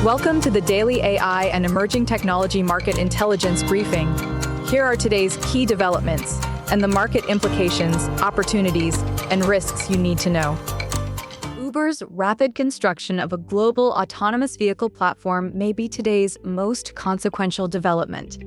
Welcome to the Daily AI and Emerging Technology Market Intelligence Briefing. Here are today's key developments and the market implications, opportunities, and risks you need to know. Uber's rapid construction of a global autonomous vehicle platform may be today's most consequential development.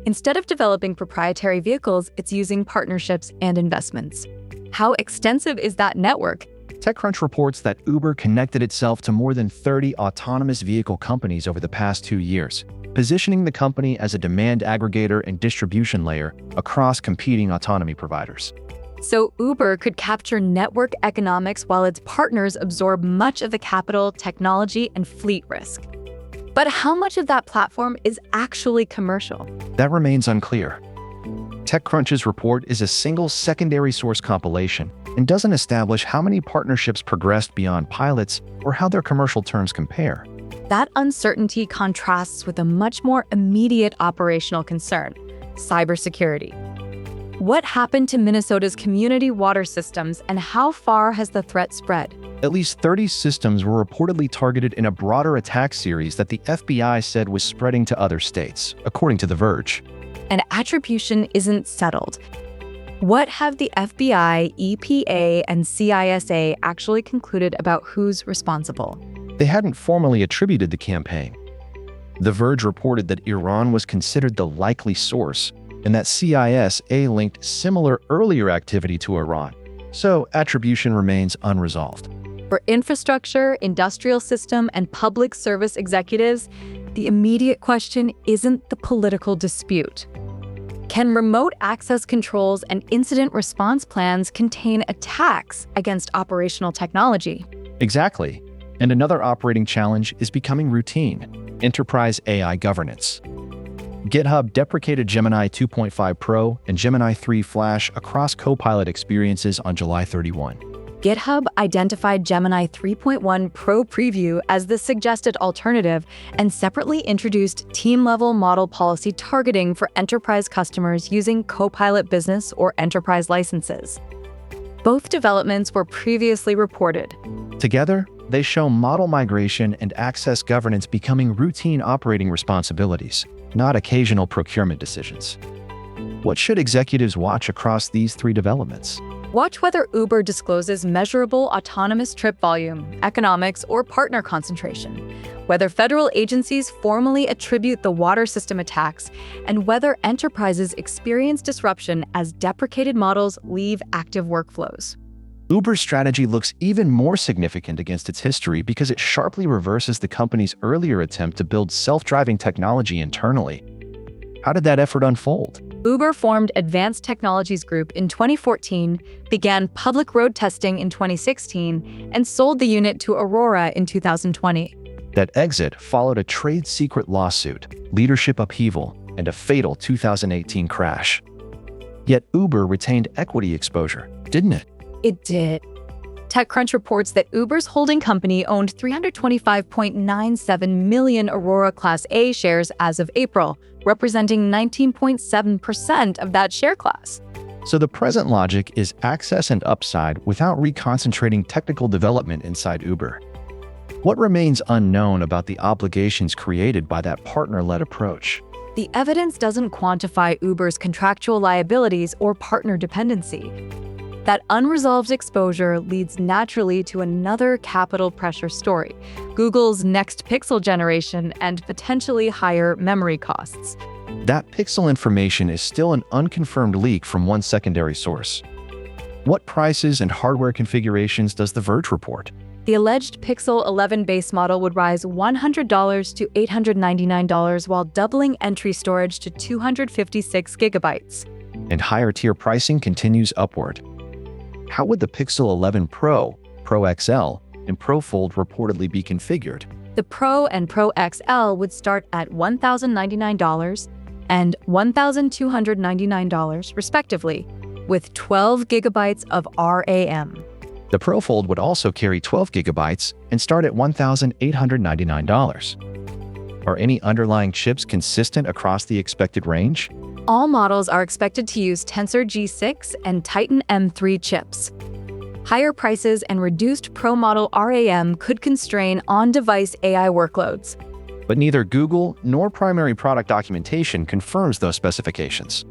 Instead of developing proprietary vehicles, it's using partnerships and investments. How extensive is that network? TechCrunch reports that Uber connected itself to more than 30 autonomous vehicle companies over the past 2 years, positioning the company as a demand aggregator and distribution layer across competing autonomy providers. So Uber could capture network economics while its partners absorb much of the capital, technology, and fleet risk. But how much of that platform is actually commercial? That remains unclear. TechCrunch's report is a single secondary source compilation and doesn't establish how many partnerships progressed beyond pilots or how their commercial terms compare. That uncertainty contrasts with a much more immediate operational concern: cybersecurity. What happened to Minnesota's community water systems, and how far has the threat spread? At least 30 systems were reportedly targeted in a broader attack series that the FBI said was spreading to other states, according to The Verge. And attribution isn't settled. What have the FBI, EPA, and CISA actually concluded about who's responsible? They hadn't formally attributed the campaign. The Verge reported that Iran was considered the likely source and that CISA linked similar earlier activity to Iran. So attribution remains unresolved. For infrastructure, industrial system, and public service executives, the immediate question isn't the political dispute. Can remote access controls and incident response plans contain attacks against operational technology? Exactly. And another operating challenge is becoming routine: enterprise AI governance. GitHub deprecated Gemini 2.5 Pro and Gemini 3 Flash across Copilot experiences on July 31. GitHub identified Gemini 3.1 Pro Preview as the suggested alternative and separately introduced team-level model policy targeting for enterprise customers using Copilot Business or Enterprise licenses. Both developments were previously reported. Together, they show model migration and access governance becoming routine operating responsibilities, not occasional procurement decisions. What should executives watch across these three developments? Watch whether Uber discloses measurable autonomous trip volume, economics, or partner concentration, whether federal agencies formally attribute the water system attacks, and whether enterprises experience disruption as deprecated models leave active workflows. Uber's strategy looks even more significant against its history because it sharply reverses the company's earlier attempt to build self-driving technology internally. How did that effort unfold? Uber formed Advanced Technologies Group in 2014, began public road testing in 2016, and sold the unit to Aurora in 2020. That exit followed a trade secret lawsuit, leadership upheaval, and a fatal 2018 crash. Yet Uber retained equity exposure, didn't it? It did. TechCrunch reports that Uber's holding company owned 325.97 million Aurora Class A shares as of April, representing 19.7% of that share class. So the present logic is access and upside without reconcentrating technical development inside Uber. What remains unknown about the obligations created by that partner-led approach? The evidence doesn't quantify Uber's contractual liabilities or partner dependency. That unresolved exposure leads naturally to another capital pressure story: Google's next Pixel generation and potentially higher memory costs. That Pixel information is still an unconfirmed leak from one secondary source. What prices and hardware configurations does The Verge report? The alleged Pixel 11 base model would rise $100 to $899 while doubling entry storage to 256 gigabytes. And higher tier pricing continues upward. How would the Pixel 11 Pro, Pro XL, and Pro Fold reportedly be configured? The Pro and Pro XL would start at $1,099 and $1,299, respectively, with 12 gigabytes of RAM. The Pro Fold would also carry 12 gigabytes and start at $1,899. Are any underlying chips consistent across the expected range? All models are expected to use Tensor G6 and Titan M3 chips. Higher prices and reduced Pro model RAM could constrain on-device AI workloads. But neither Google nor primary product documentation confirms those specifications.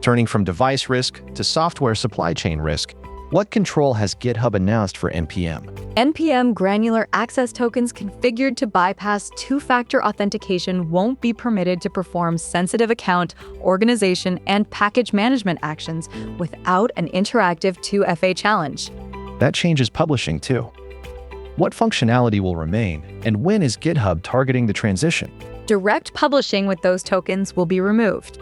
Turning from device risk to software supply chain risk, what control has GitHub announced for NPM? NPM granular access tokens configured to bypass two-factor authentication won't be permitted to perform sensitive account, organization, and package management actions without an interactive 2FA challenge. That changes publishing too. What functionality will remain, and when is GitHub targeting the transition? Direct publishing with those tokens will be removed.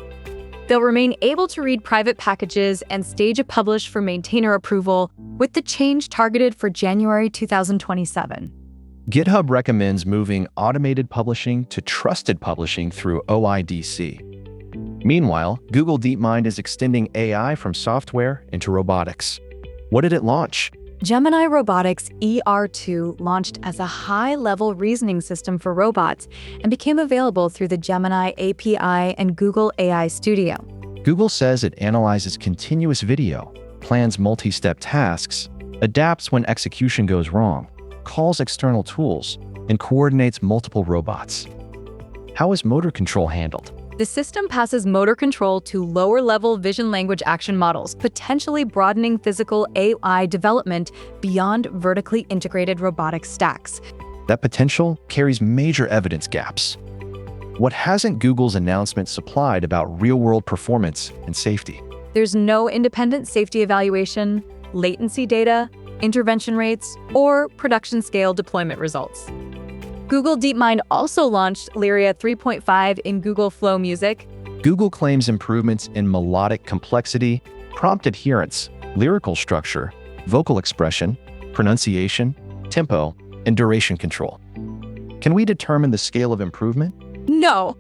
They'll remain able to read private packages and stage a publish for maintainer approval, with the change targeted for January 2027. GitHub recommends moving automated publishing to trusted publishing through OIDC. Meanwhile, Google DeepMind is extending AI from software into robotics. What did it launch? Gemini Robotics ER2 launched as a high-level reasoning system for robots and became available through the Gemini API and Google AI Studio. Google says it analyzes continuous video, plans multi-step tasks, adapts when execution goes wrong, calls external tools, and coordinates multiple robots. How is motor control handled? The system passes motor control to lower-level vision language action models, potentially broadening physical AI development beyond vertically integrated robotic stacks. That potential carries major evidence gaps. What hasn't Google's announcement supplied about real-world performance and safety? There's no independent safety evaluation, latency data, intervention rates, or production-scale deployment results. Google DeepMind also launched Lyria 3.5 in Google Flow Music. Google claims improvements in melodic complexity, prompt adherence, lyrical structure, vocal expression, pronunciation, tempo, and duration control. Can we determine the scale of improvement? No.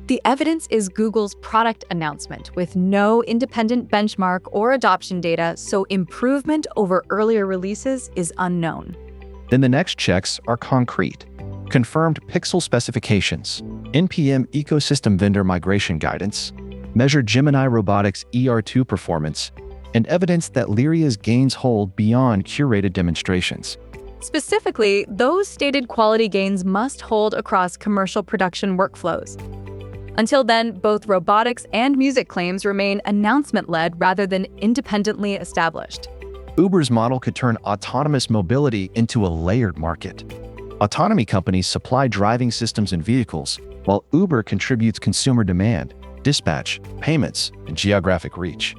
The evidence is Google's product announcement with no independent benchmark or adoption data, so improvement over earlier releases is unknown. Then the next checks are concrete. Confirmed pixel specifications, NPM ecosystem vendor migration guidance, measured Gemini Robotics ER2 performance, and evidence that Lyria's gains hold beyond curated demonstrations. Specifically, those stated quality gains must hold across commercial production workflows. Until then, both robotics and music claims remain announcement-led rather than independently established. Uber's model could turn autonomous mobility into a layered market. Autonomy companies supply driving systems and vehicles, while Uber contributes consumer demand, dispatch, payments, and geographic reach.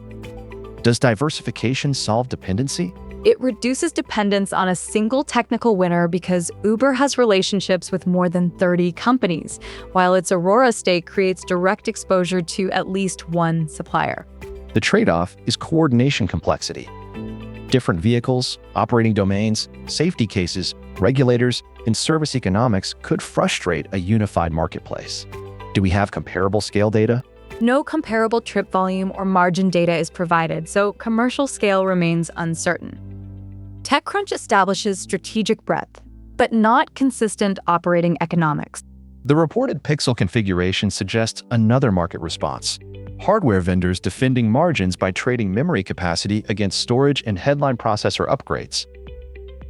Does diversification solve dependency? It reduces dependence on a single technical winner because Uber has relationships with more than 30 companies, while its Aurora stake creates direct exposure to at least one supplier. The trade-off is coordination complexity. Different vehicles, operating domains, safety cases, regulators, and service economics could frustrate a unified marketplace. Do we have comparable scale data? No comparable trip volume or margin data is provided, so commercial scale remains uncertain. TechCrunch establishes strategic breadth, but not consistent operating economics. The reported pixel configuration suggests another market response. Hardware vendors defending margins by trading memory capacity against storage and headline processor upgrades.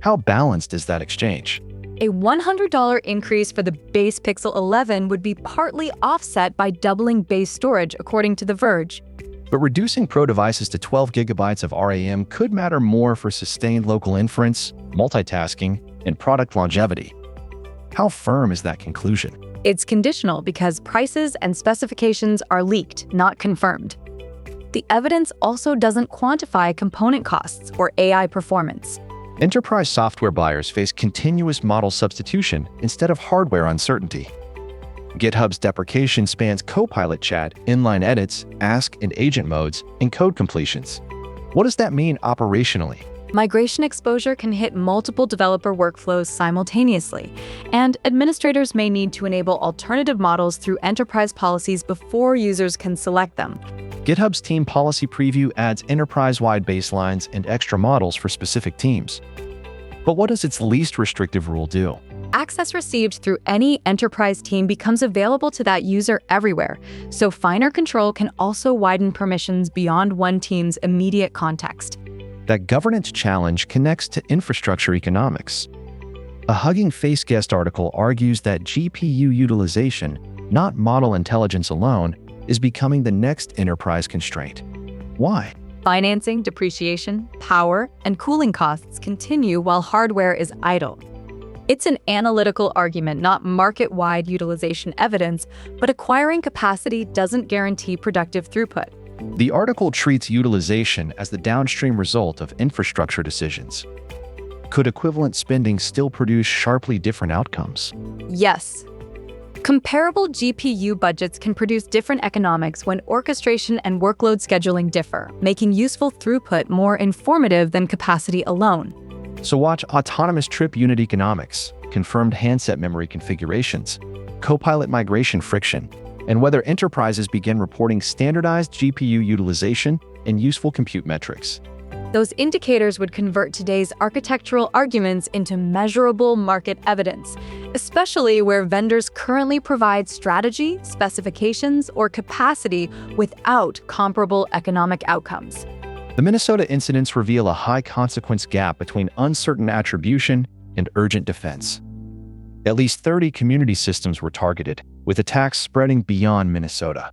How balanced is that exchange? A $100 increase for the base Pixel 11 would be partly offset by doubling base storage, according to The Verge. But reducing Pro devices to 12 gigabytes of RAM could matter more for sustained local inference, multitasking, and product longevity. How firm is that conclusion? It's conditional because prices and specifications are leaked, not confirmed. The evidence also doesn't quantify component costs or AI performance. Enterprise software buyers face continuous model substitution instead of hardware uncertainty. GitHub's deprecation spans Copilot chat, inline edits, ask and agent modes, and code completions. What does that mean operationally? Migration exposure can hit multiple developer workflows simultaneously, and administrators may need to enable alternative models through enterprise policies before users can select them. GitHub's team policy preview adds enterprise-wide baselines and extra models for specific teams. But what does its least restrictive rule do? Access received through any enterprise team becomes available to that user everywhere, so finer control can also widen permissions beyond one team's immediate context. That governance challenge connects to infrastructure economics. A Hugging Face guest article argues that GPU utilization, not model intelligence alone, is becoming the next enterprise constraint. Why? Financing, depreciation, power, and cooling costs continue while hardware is idle. It's an analytical argument, not market-wide utilization evidence, but acquiring capacity doesn't guarantee productive throughput. The article treats utilization as the downstream result of infrastructure decisions. Could equivalent spending still produce sharply different outcomes? Yes. Comparable GPU budgets can produce different economics when orchestration and workload scheduling differ, making useful throughput more informative than capacity alone. So watch autonomous trip unit economics, confirmed handset memory configurations, Copilot migration friction, and whether enterprises begin reporting standardized GPU utilization and useful compute metrics. Those indicators would convert today's architectural arguments into measurable market evidence, especially where vendors currently provide strategy, specifications, or capacity without comparable economic outcomes. The Minnesota incidents reveal a high-consequence gap between uncertain attribution and urgent defense. At least 30 community systems were targeted, with attacks spreading beyond Minnesota.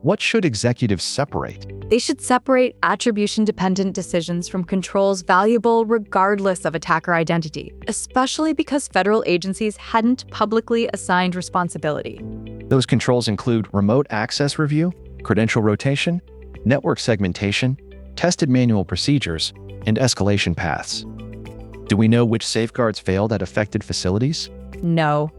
What should executives separate? They should separate attribution-dependent decisions from controls valuable regardless of attacker identity, especially because federal agencies hadn't publicly assigned responsibility. Those controls include remote access review, credential rotation, network segmentation, tested manual procedures, and escalation paths. Do we know which safeguards failed at affected facilities? No.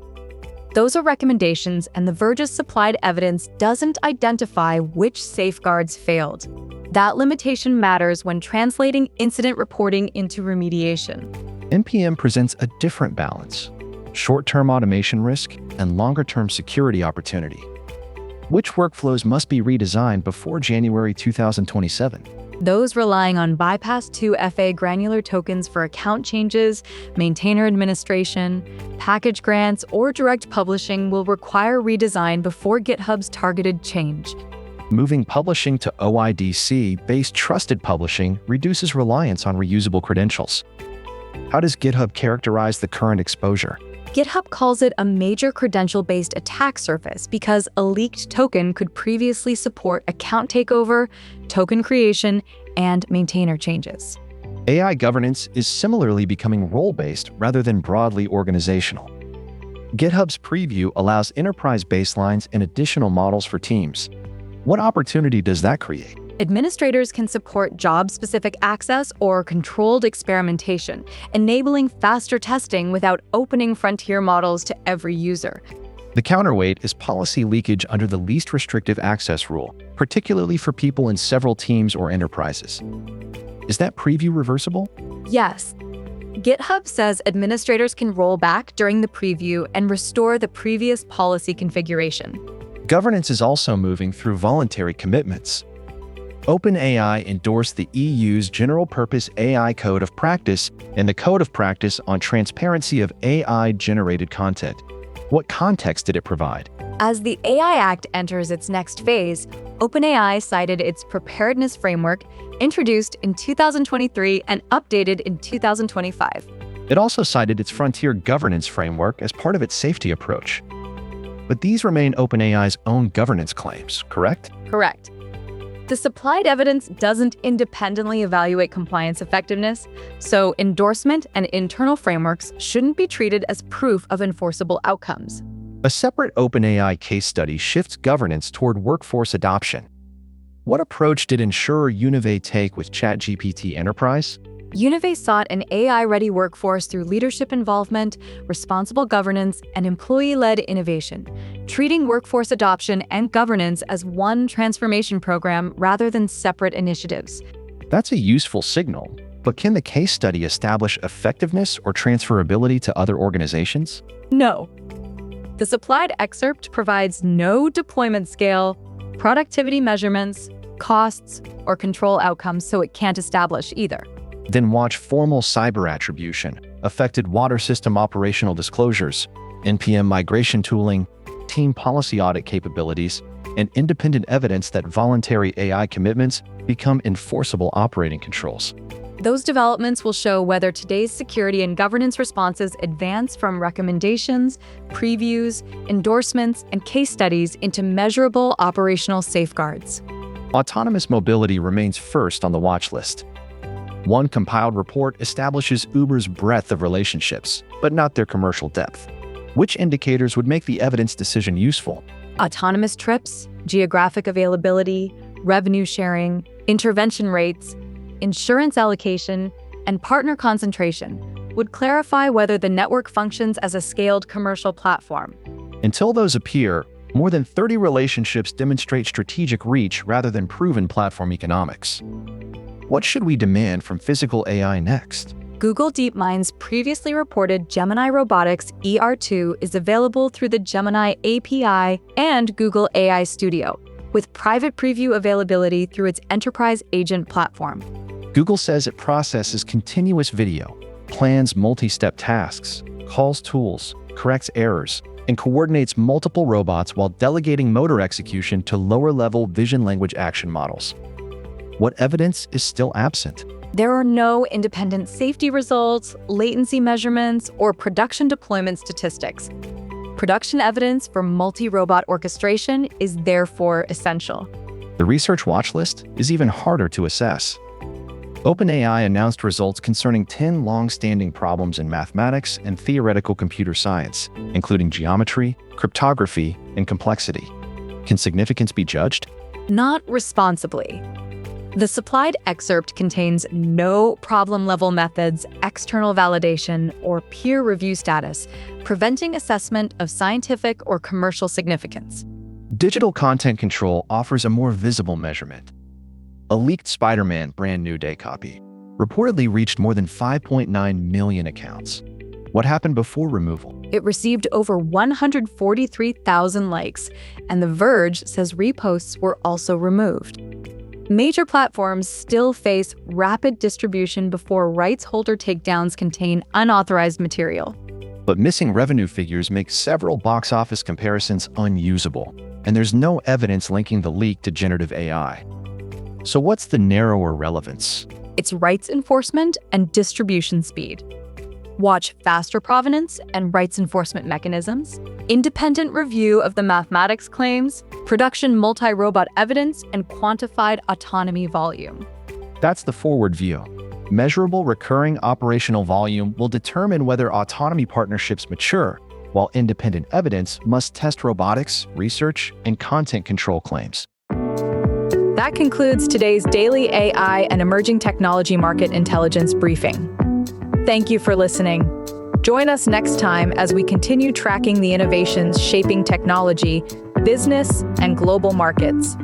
Those are recommendations, and The Verge's supplied evidence doesn't identify which safeguards failed. That limitation matters when translating incident reporting into remediation. NPM presents a different balance: short-term automation risk and longer-term security opportunity. Which workflows must be redesigned before January 2027? Those relying on bypass 2FA granular tokens for account changes, maintainer administration, package grants, or direct publishing will require redesign before GitHub's targeted change. Moving publishing to OIDC-based trusted publishing reduces reliance on reusable credentials. How does GitHub characterize the current exposure? GitHub calls it a major credential-based attack surface because a leaked token could previously support account takeover, token creation, and maintainer changes. AI governance is similarly becoming role-based rather than broadly organizational. GitHub's preview allows enterprise baselines and additional models for teams. What opportunity does that create? Administrators can support job-specific access or controlled experimentation, enabling faster testing without opening frontier models to every user. The counterweight is policy leakage under the least restrictive access rule, particularly for people in several teams or enterprises. Is that preview reversible? Yes. GitHub says administrators can roll back during the preview and restore the previous policy configuration. Governance is also moving through voluntary commitments. OpenAI endorsed the EU's General-Purpose AI Code of Practice and the Code of Practice on Transparency of AI-Generated Content. What context did it provide? As the AI Act enters its next phase, OpenAI cited its preparedness framework, introduced in 2023 and updated in 2025. It also cited its frontier governance framework as part of its safety approach. But these remain OpenAI's own governance claims, correct? Correct. The supplied evidence doesn't independently evaluate compliance effectiveness, so endorsement and internal frameworks shouldn't be treated as proof of enforceable outcomes. A separate OpenAI case study shifts governance toward workforce adoption. What approach did insurer Unive take with ChatGPT Enterprise? Unive sought an AI-ready workforce through leadership involvement, responsible governance, and employee-led innovation, treating workforce adoption and governance as one transformation program rather than separate initiatives. That's a useful signal, but can the case study establish effectiveness or transferability to other organizations? No. The supplied excerpt provides no deployment scale, productivity measurements, costs, or control outcomes, so it can't establish either. Then watch formal cyber attribution, affected water system operational disclosures, NPM migration tooling, team policy audit capabilities, and independent evidence that voluntary AI commitments become enforceable operating controls. Those developments will show whether today's security and governance responses advance from recommendations, previews, endorsements, and case studies into measurable operational safeguards. Autonomous mobility remains first on the watch list. One compiled report establishes Uber's breadth of relationships, but not their commercial depth. Which indicators would make the evidence decision useful? Autonomous trips, geographic availability, revenue sharing, intervention rates, insurance allocation, and partner concentration would clarify whether the network functions as a scaled commercial platform. Until those appear, more than 30 relationships demonstrate strategic reach rather than proven platform economics. What should we demand from physical AI next? Google DeepMind's previously reported Gemini Robotics ER2 is available through the Gemini API and Google AI Studio, with private preview availability through its enterprise agent platform. Google says it processes continuous video, plans multi-step tasks, calls tools, corrects errors, and coordinates multiple robots while delegating motor execution to lower-level vision language action models. What evidence is still absent? There are no independent safety results, latency measurements, or production deployment statistics. Production evidence for multi-robot orchestration is therefore essential. The research watch list is even harder to assess. OpenAI announced results concerning 10 long-standing problems in mathematics and theoretical computer science, including geometry, cryptography, and complexity. Can significance be judged? Not responsibly. The supplied excerpt contains no problem-level methods, external validation, or peer review status, preventing assessment of scientific or commercial significance. Digital content control offers a more visible measurement. A leaked Spider-Man brand new day copy reportedly reached more than 5.9 million accounts. What happened before removal? It received over 143,000 likes, and The Verge says reposts were also removed. Major platforms still face rapid distribution before rights holder takedowns contain unauthorized material. But missing revenue figures make several box office comparisons unusable, and there's no evidence linking the leak to generative AI. So what's the narrower relevance? It's rights enforcement and distribution speed. Watch faster provenance and rights enforcement mechanisms, independent review of the mathematics claims, production multi-robot evidence, and quantified autonomy volume. That's the forward view. Measurable recurring operational volume will determine whether autonomy partnerships mature, while independent evidence must test robotics, research, and content control claims. That concludes today's daily AI and emerging technology market intelligence briefing. Thank you for listening. Join us next time as we continue tracking the innovations shaping technology, business, and global markets.